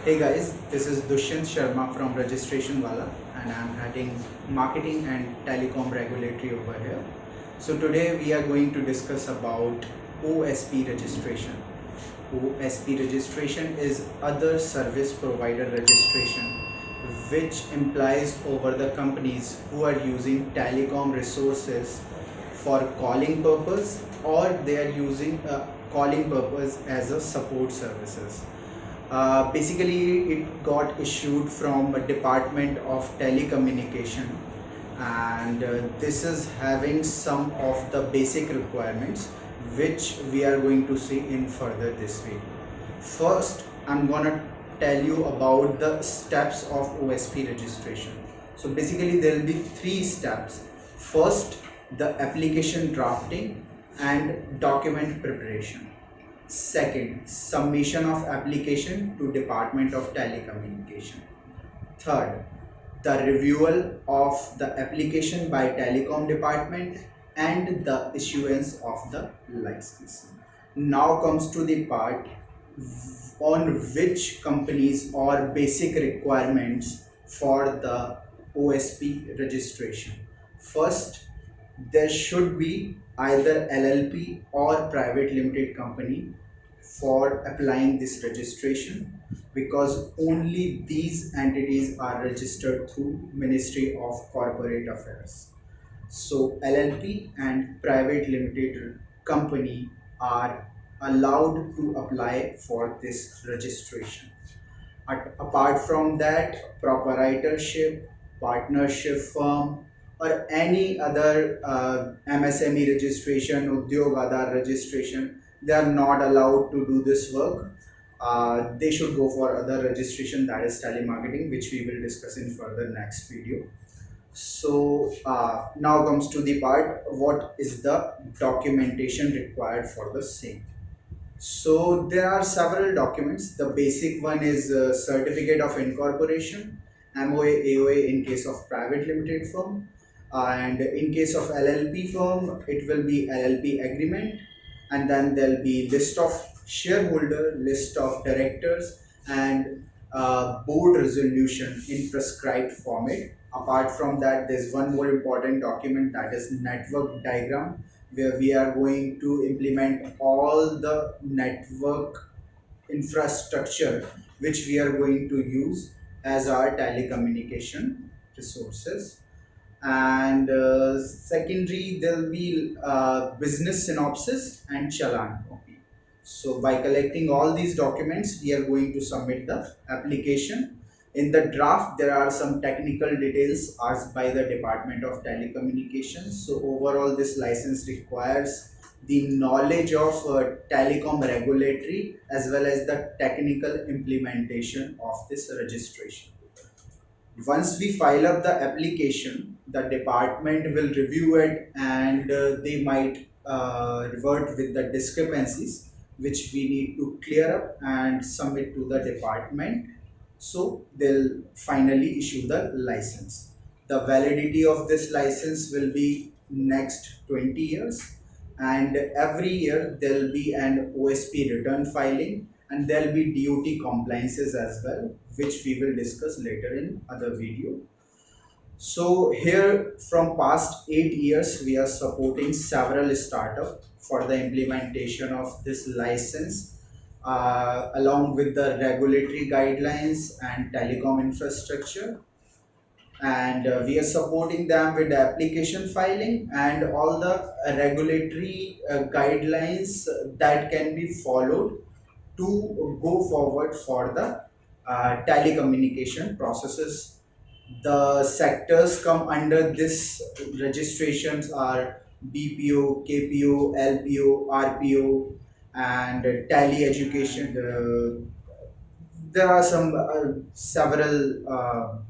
Hey guys, this is Dushyant Sharma from Registration Wala and I'm heading marketing and telecom regulatory over here. So today we are going to discuss about OSP registration. OSP registration is other service provider registration, which implies over the companies who are using telecom resources for calling purpose, or they are using calling purpose as a support services. Basically, it got issued from a Department of Telecommunication, and this is having some of the basic requirements which we are going to see in further this video. First, I'm gonna tell you about the steps of OSP registration. So basically, there will be three steps. First, the application drafting and document preparation. Second, submission of application to Department of Telecommunication. Third, the reviewal of the application by Telecom Department and the issuance of the license. Now comes to the part on which companies or basic requirements for the OSP registration. First, there should be either LLP or private limited company for applying this registration, because only these entities are registered through Ministry of Corporate Affairs. So LLP and private limited company are allowed to apply for this registration. Apart from that, proprietorship, partnership firm, or any other MSME registration, Udyog Aadhar registration, they are not allowed to do this work. They should go for other registration, that is telemarketing, which we will discuss in further next video. So now comes to the part, what is the documentation required for the same. So there are several documents. The basic one is certificate of incorporation, MOA, AOA in case of private limited firm, and in case of LLP firm, it will be LLP agreement, and then there'll be list of shareholder, list of directors, and board resolution in prescribed format. Apart from that, there's one more important document, that is network diagram, where we are going to implement all the network infrastructure which we are going to use as our telecommunication resources. And secondary, there will be business synopsis and challan copy. So by collecting all these documents, we are going to submit the application. In the draft, there are some technical details asked by the Department of Telecommunications. So overall, this license requires the knowledge of telecom regulatory as well as the technical implementation of this registration. Once we file up the application, the department will review it, and they might revert with the discrepancies which we need to clear up and submit to the department. So they'll finally issue the license. The validity of this license will be next 20 years, and every year there'll be an OSP return filing, and there'll be DOT compliances as well, which we will discuss later in other video. So here from past 8 years, we are supporting several startups for the implementation of this license, along with the regulatory guidelines and telecom infrastructure. And we are supporting them with the application filing and all the regulatory guidelines that can be followed to go forward for the telecommunication processes. The sectors come under this registrations are BPO, KPO, LPO, RPO, and tele education. There are some several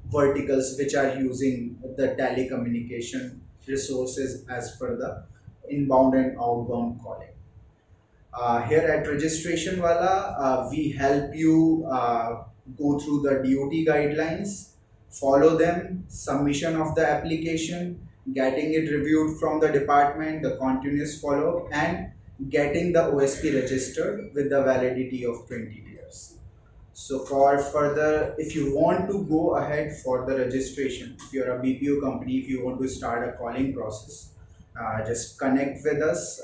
verticals which are using the telecommunication resources as per the inbound and outbound calling. Here at Registration Wala, we help you go through the DOT guidelines, follow them, submission of the application, getting it reviewed from the department, the continuous follow up, and getting the OSP registered with the validity of 20 years. So for further, if you want to go ahead for the registration, if you're a BPO company, if you want to start a calling process, just connect with us,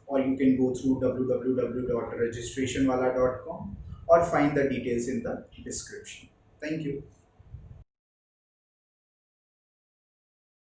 or you can go through www.registrationwala.com or find the details in the description. Thank you.